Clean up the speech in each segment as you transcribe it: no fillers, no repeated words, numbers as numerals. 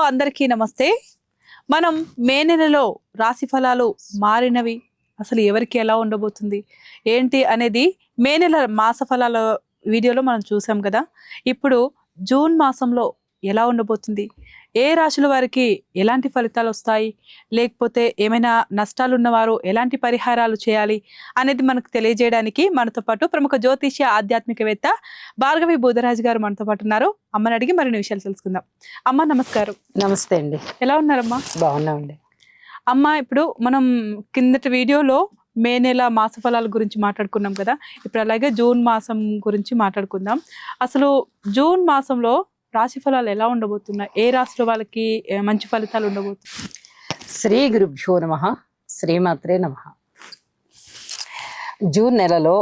అందరికీ నమస్తే. మనం మే నెలలో రాశి ఫలాలు మారినవి అసలు ఎవరికి ఎలా ఉండబోతుంది ఏంటి అనేది మే నెల మాస ఫలాల వీడియోలో మనం చూసాం కదా. ఇప్పుడు జూన్ మాసంలో ఎలా ఉండబోతుంది, ఏ రాశుల వారికి ఎలాంటి ఫలితాలు వస్తాయి, లేకపోతే ఏమైనా నష్టాలు ఉన్నవారు ఎలాంటి పరిహారాలు చేయాలి అనేది మనకు తెలియజేయడానికి మనతో పాటు ప్రముఖ జ్యోతిష్య ఆధ్యాత్మికవేత్త భార్గవి బూదరాజు గారు మనతో పాటు ఉన్నారు. అమ్మని అడిగి మరిన్ని విషయాలు తెలుసుకుందాం. అమ్మ నమస్కారం. నమస్తే అండి. ఎలా ఉన్నారమ్మా? బాగున్నామండి. అమ్మ, ఇప్పుడు మనం కిందటి వీడియోలో మే నెల మాస ఫలాల గురించి మాట్లాడుకున్నాం కదా. ఇప్పుడు అలాగే జూన్ మాసం గురించి మాట్లాడుకుందాం. అసలు జూన్ మాసంలో రాశి ఫలాలు ఎలా ఉండబోతున్నాయి, ఏ రాశుల వాళ్ళకి మంచి ఫలితాలు ఉండబోతున్నాయి? శ్రీ గురుభ్యో నమః, శ్రీమాత్రే నమః. జూన్ నెలలో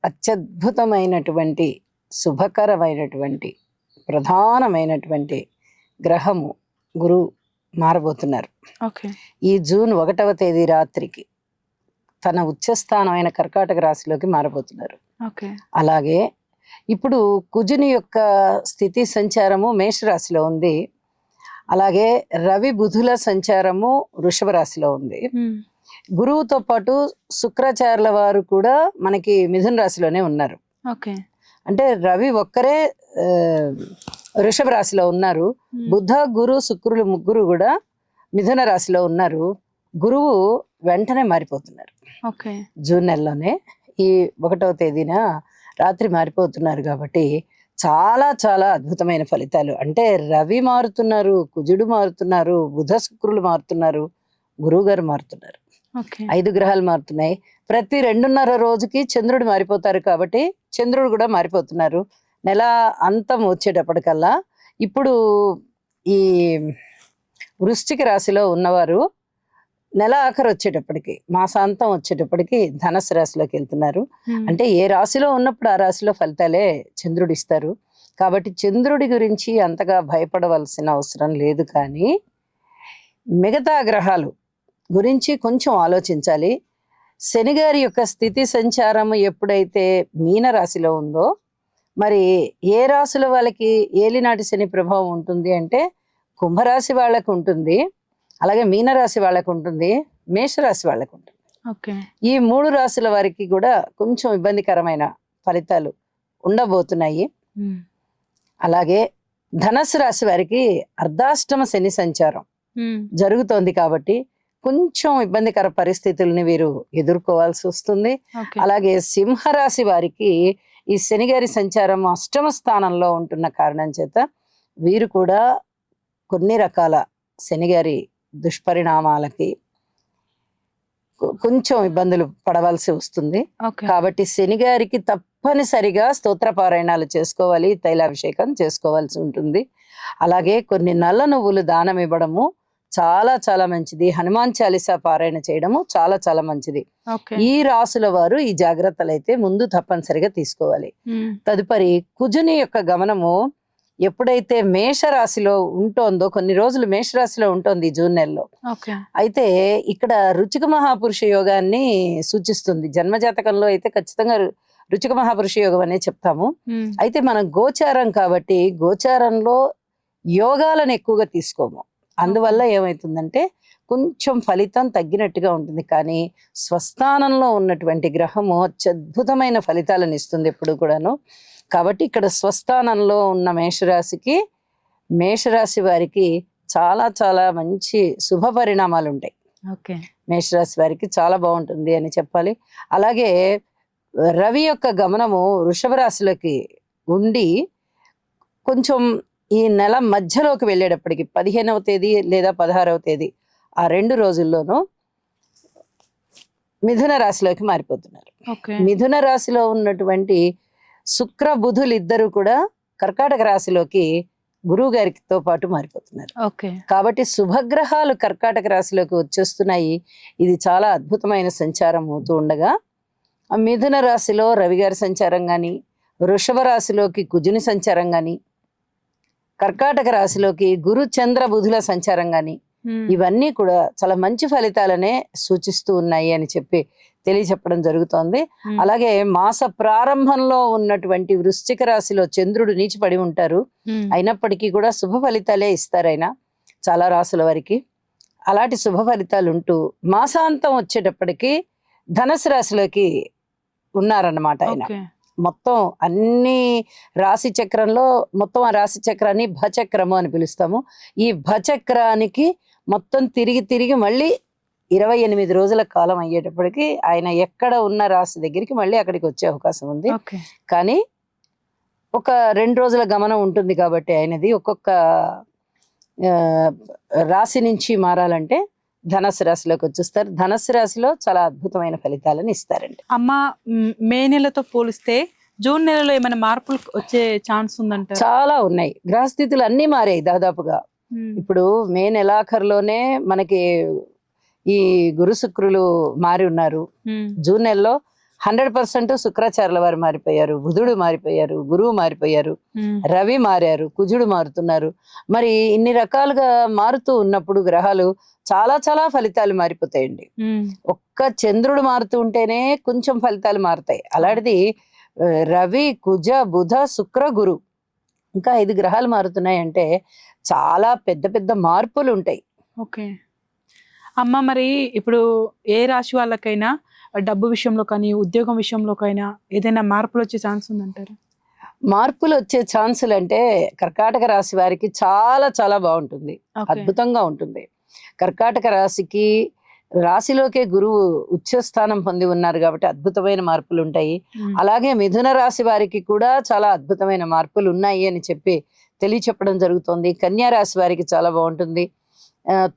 అత్యద్భుతమైనటువంటి శుభకరమైనటువంటి ప్రధానమైనటువంటి గ్రహము గురువు మారబోతున్నారు. ఓకే. ఈ జూన్ 1వ తేదీ రాత్రికి తన ఉచ్చస్థానమైన కర్కాటక రాశిలోకి మారబోతున్నారు. ఓకే. అలాగే ఇప్పుడు కుజుని యొక్క స్థితి సంచారము మేషరాశిలో ఉంది. అలాగే రవి బుధుల సంచారము వృషభ రాశిలో ఉంది. గురువుతో పాటు శుక్రాచార్యుల వారు కూడా మనకి మిథున రాశిలోనే ఉన్నారు. ఓకే. అంటే రవి ఒక్కరే వృషభ రాశిలో ఉన్నారు. బుధ గురు శుక్రులు ముగ్గురు కూడా మిథున రాశిలో ఉన్నారు. గురువు వెంటనే మారిపోతున్నారు. ఓకే. జూన్ నెలలోనే ఈ 1వ తేదీన రాత్రి మారిపోతున్నారు. కాబట్టి చాలా చాలా అద్భుతమైన ఫలితాలు. అంటే రవి మారుతున్నారు, కుజుడు మారుతున్నారు, బుధ శుక్రులు మారుతున్నారు, గురువు గారు మారుతున్నారు. 5 గ్రహాలు మారుతున్నాయి. ప్రతి 2.5 రోజుకి చంద్రుడు మారిపోతారు. కాబట్టి చంద్రుడు కూడా మారిపోతున్నారు. నెల అంతం వచ్చేటప్పటికల్లా ఇప్పుడు ఈ వృశ్చిక రాశిలో ఉన్నవారు నెల ఆఖరు వచ్చేటప్పటికి, మాసాంతం వచ్చేటప్పటికి ధనుసు రాశిలోకి వెళ్తున్నారు. అంటే ఏ రాశిలో ఉన్నప్పుడు ఆ రాశిలో ఫలితాలే చంద్రుడు ఇస్తారు. కాబట్టి చంద్రుడి గురించి అంతగా భయపడవలసిన అవసరం లేదు. కానీ మిగతా గ్రహాలు గురించి కొంచెం ఆలోచించాలి. శని గారి యొక్క స్థితి సంచారం ఎప్పుడైతే మీన రాశిలో ఉందో, మరి ఏ రాశుల వాళ్ళకి ఏలినాటి శని ప్రభావం ఉంటుంది అంటే కుంభరాశి వాళ్ళకు ఉంటుంది, అలాగే మీనరాశి వాళ్ళకు ఉంటుంది, మేషరాశి వాళ్ళకు ఉంటుంది. ఈ 3 రాశుల వారికి కూడా కొంచెం ఇబ్బందికరమైన ఫలితాలు ఉండబోతున్నాయి. అలాగే ధనస్సు రాశి వారికి అర్ధాష్టమ శని సంచారం జరుగుతోంది. కాబట్టి కొంచెం ఇబ్బందికర పరిస్థితుల్ని వీరు ఎదుర్కోవాల్సి వస్తుంది. అలాగే సింహరాశి వారికి ఈ శనిగారి సంచారం అష్టమ స్థానంలో ఉంటున్న కారణం చేత వీరు కూడా కొన్ని రకాల శనిగారి దుష్పరిణామాలకి కొంచెం ఇబ్బందులు పడవలసి వస్తుంది. కాబట్టి శనిగారికి తప్పనిసరిగా స్తోత్రపారాయణాలు చేసుకోవాలి, తైలాభిషేకం చేసుకోవాల్సి ఉంటుంది. అలాగే కొన్ని నల్ల నువ్వులు దానం ఇవ్వడము చాలా చాలా మంచిది. హనుమాన్ చాలీసా పారాయణ చేయడము చాలా చాలా మంచిది. ఈ రాసుల వారు ఈ జాగ్రత్తలు అయితే ముందు తప్పనిసరిగా తీసుకోవాలి. తదుపరి కుజుని యొక్క గమనము ఎప్పుడైతే మేషరాశిలో ఉంటోందో, కొన్ని రోజులు మేషరాశిలో ఉంటుంది ఈ జూన్ నెలలో. అయితే ఇక్కడ రుచిక మహాపురుష యోగాన్ని సూచిస్తుంది. జన్మజాతకంలో అయితే ఖచ్చితంగా రుచిక మహాపురుష యోగం అనే చెప్తాము. అయితే మనం గోచారం కాబట్టి గోచారంలో యోగాలను ఎక్కువగా తీసుకోము. అందువల్ల ఏమవుతుందంటే కొంచెం ఫలితం తగ్గినట్టుగా ఉంటుంది. కానీ స్వస్థానంలో ఉన్నటువంటి గ్రహము అత్యద్భుతమైన ఫలితాలను ఇస్తుంది ఎప్పుడు కూడాను. కాబట్టి ఇక్కడ స్వస్థానంలో ఉన్న మేషరాశికి, మేషరాశి వారికి చాలా చాలా మంచి శుభ పరిణామాలు ఉంటాయి. మేషరాశి వారికి చాలా బాగుంటుంది అని చెప్పాలి. అలాగే రవి యొక్క గమనము వృషభ రాశిలోకి ఉండి కొంచెం ఈ నెల మధ్యలోకి వెళ్ళేటప్పటికి 15వ తేదీ లేదా 16వ తేదీ ఆ 2 రోజుల్లోనూ మిథున రాశిలోకి మారిపోతున్నారు. మిథున రాశిలో ఉన్నటువంటి శుక్ర బుధులు ఇద్దరు కూడా కర్కాటక రాశిలోకి గురువు గారితో పాటు మారిపోతున్నారు. కాబట్టి శుభగ్రహాలు కర్కాటక రాశిలోకి వచ్చేస్తున్నాయి. ఇది చాలా అద్భుతమైన సంచారం అవుతూ ఉండగా మిథున రాశిలో రవి గారి సంచారం కానీ, వృషభ రాశిలోకి కుజుని సంచారం కానీ, కర్కాటక రాశిలోకి గురు చంద్ర బుధుల సంచారం కానీ, ఇవన్నీ కూడా చాలా మంచి ఫలితాలనే సూచిస్తూ ఉన్నాయి అని చెప్పి తెలియచెప్పడం జరుగుతోంది. అలాగే మాస ప్రారంభంలో ఉన్నటువంటి వృశ్చిక రాశిలో చంద్రుడు నీచిపడి ఉంటారు. అయినప్పటికీ కూడా శుభ ఫలితాలే ఇస్తారు. ఆయన చాలా రాసుల వారికి. అలాంటి శుభ ఫలితాలు ఉంటూ మాసాంతం వచ్చేటప్పటికి ధనుసు రాశిలోకి ఉన్నారన్నమాట ఆయన. ఓకే. మొత్తం అన్ని రాశి చక్రంలో మొత్తం ఆ రాశి చక్రాన్ని భచక్రము అని పిలుస్తాము. ఈ భచక్రానికి మొత్తం తిరిగి తిరిగి మళ్ళీ 28 రోజుల కాలం అయ్యేటప్పటికి ఆయన ఎక్కడ ఉన్న రాశి దగ్గరికి మళ్ళీ అక్కడికి వచ్చే అవకాశం ఉంది. ఓకే. కానీ ఒక 2 రోజుల గమనం ఉంటుంది కాబట్టి ఆయనది ఒక్కొక్క ఆ, రాశి నుంచి మారాలంటే ధనస్సు రాశిలోకి వచ్చేస్తారు. ధనస్సు రాశిలో చాలా అద్భుతమైన ఫలితాలను ఇస్తారండి. అమ్మ, మే నెలతో పోలిస్తే జూన్ నెలలో ఏమైనా మార్పులు వచ్చే ఛాన్స్ ఉందంటారు? చాలా ఉన్నాయి. గ్రహస్థితులు అన్నీ మారాయి దాదాపుగా. ఇప్పుడు మే నెలాఖరులోనే మనకి ఈ గురు శుక్రులు మారి ఉన్నారు. జూన్ నెలలో 100% శుక్రాచార్యుల వారు మారిపోయారు, బుధుడు మారిపోయారు, గురువు మారిపోయారు, రవి మారారు, కుజుడు మారుతున్నారు. మరి ఇన్ని రకాలుగా మారుతూ ఉన్నప్పుడు గ్రహాలు చాలా చాలా ఫలితాలు మారిపోతాయండి. ఒక్క చంద్రుడు మారుతూ ఉంటేనే కొంచెం ఫలితాలు మారుతాయి. అలాంటిది రవి, కుజ, బుధ, శుక్ర, గురు ఇంకా 5 గ్రహాలు మారుతున్నాయంటే చాలా పెద్ద పెద్ద మార్పులు ఉంటాయి. ఓకే అమ్మ, మరి ఇప్పుడు ఏ రాశి వాళ్ళకైనా డబ్బు విషయంలో కానీ ఉద్యోగం విషయంలోకైనా ఏదైనా మార్పులు వచ్చే ఛాన్స్ ఉందంటారు? మార్పులు వచ్చే ఛాన్సులు అంటే కర్కాటక రాశి వారికి చాలా చాలా బాగుంటుంది, అద్భుతంగా ఉంటుంది. కర్కాటక రాశికి రాశిలోకే గురువు ఉచ్చ స్థానం పొంది ఉన్నారు కాబట్టి అద్భుతమైన మార్పులు ఉంటాయి. అలాగే మిథున రాశి వారికి కూడా చాలా అద్భుతమైన మార్పులు ఉన్నాయి అని చెప్పి తెలియచెప్పడం జరుగుతుంది. కన్యా రాశి వారికి చాలా బాగుంటుంది.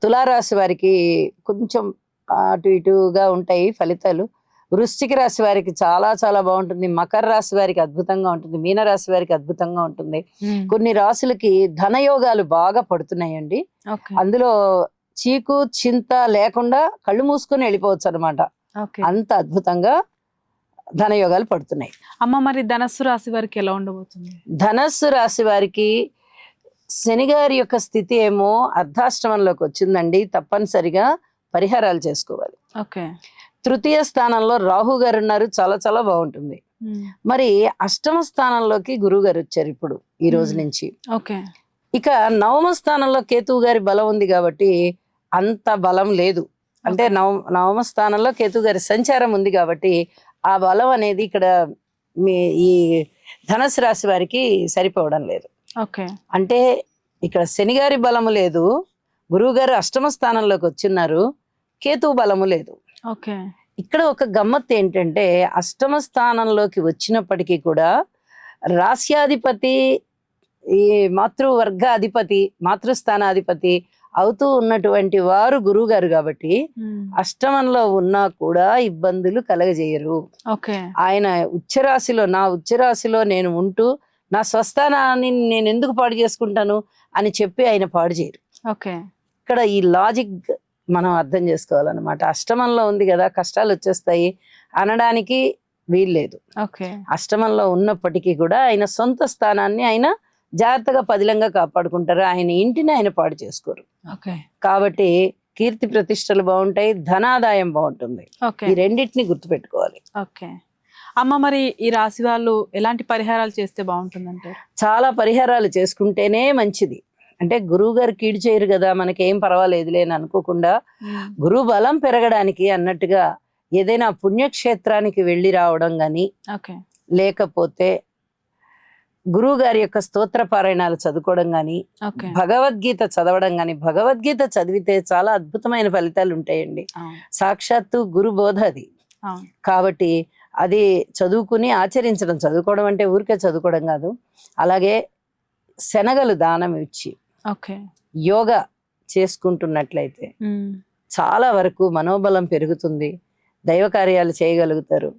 తులారాశి వారికి కొంచెం అటు ఇటుగా ఉంటాయి ఫలితాలు. వృశ్చిక రాశి వారికి చాలా చాలా బాగుంటుంది. మకర రాశి వారికి అద్భుతంగా ఉంటుంది. మీన రాశి వారికి అద్భుతంగా ఉంటుంది. కొన్ని రాశులకి ధనయోగాలు బాగా పడుతున్నాయండి. అందులో చీకు చింత లేకుండా కళ్ళు మూసుకొని వెళ్ళిపోవచ్చు అనమాట. అంత అద్భుతంగా ధనయోగాలు పడుతున్నాయి. అమ్మ, మరి ధనస్సు రాశి వారికి ఎలా ఉండబోతుంది? ధనస్సు రాశి వారికి శని గారి యొక్క స్థితి ఏమో అర్ధాష్టమంలోకి వచ్చిందండి. తప్పనిసరిగా పరిహారాలు చేసుకోవాలి. తృతీయ స్థానంలో రాహు గారు ఉన్నారు, చాలా చాలా బాగుంటుంది. మరి అష్టమ స్థానంలోకి గురువు గారు వచ్చారు ఇప్పుడు ఈ రోజు నుంచి. ఇక నవమ స్థానంలో కేతువు గారి బలం ఉంది కాబట్టి అంత బలం లేదు. అంటే నవమ స్థానంలో కేతువు గారి సంచారం ఉంది కాబట్టి ఆ బలం అనేది ఇక్కడ ఈ ధనుసు రాశి వారికి సరిపోవడం లేదు. అంటే ఇక్కడ శనిగారి బలము లేదు, గురువు గారు అష్టమ స్థానంలోకి వచ్చిన్నారు, కేతువు బలము లేదు. ఇక్కడ ఒక గమ్మత్తు ఏంటంటే అష్టమ స్థానంలోకి వచ్చినప్పటికీ కూడా రాస్యాధిపతి, ఈ మాతృవర్గ అధిపతి, మాతృస్థానాధిపతి అవుతూ ఉన్నటువంటి వారు గురువు గారు కాబట్టి అష్టమంలో ఉన్నా కూడా ఇబ్బందులు కలగజేయరు. ఆయన ఉచ్చరాశిలో, నా ఉచ్చరాశిలో నేను ఉంటూ నా స్వస్థానాన్ని నేను ఎందుకు పాడు చేసుకుంటాను అని చెప్పి ఆయన పాడు చేయరు. ఇక్కడ ఈ లాజిక్ మనం అర్థం చేసుకోవాలన్నమాట. అష్టమంలో ఉంది కదా, కష్టాలు వచ్చేస్తాయి అనడానికి వీల్లేదు. అష్టమంలో ఉన్నప్పటికీ కూడా ఆయన సొంత స్థానాన్ని ఆయన జాగ్రత్తగా పదిలంగా కాపాడుకుంటారు. ఆయన ఇంటిని ఆయన పాడు చేసుకోరు. కాబట్టి కీర్తి ప్రతిష్టలు బాగుంటాయి, ధనాదాయం బాగుంటుంది. ఈ రెండింటిని గుర్తుపెట్టుకోవాలి. అమ్మ, మరి ఈ రాశి వాళ్ళు ఎలాంటి పరిహారాలు చేస్తే బాగుంటుందంటే? చాలా పరిహారాలు చేసుకుంటేనే మంచిది. అంటే గురువు గారు కీడు చేయరు కదా, మనకేం పర్వాలేదులే అని అనుకోకుండా గురువు బలం పెరగడానికి అన్నట్టుగా ఏదైనా పుణ్యక్షేత్రానికి వెళ్ళి రావడం గాని, లేకపోతే గురువు గారి యొక్క స్తోత్ర పారాయణాలు చదువుకోవడం గాని, భగవద్గీత చదవడం గాని. భగవద్గీత చదివితే చాలా అద్భుతమైన ఫలితాలు ఉంటాయండి. సాక్షాత్తు గురు బోధ అది. కాబట్టి అది చదువుకుని ఆచరించడం, చదువుకోవడం అంటే ఊరికే చదువుకోవడం కాదు. అలాగే శనగలు దానం ఇచ్చి యోగా చేసుకుంటున్నట్లయితే చాలా వరకు మనోబలం పెరుగుతుంది, దైవ కార్యాలు చేయగలుగుతారు,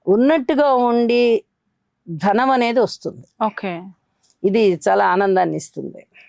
ఉన్నట్టుగా ఉండి ధనం అనేది వస్తుంది. ఇది చాలా ఆనందాన్ని ఇస్తుంది.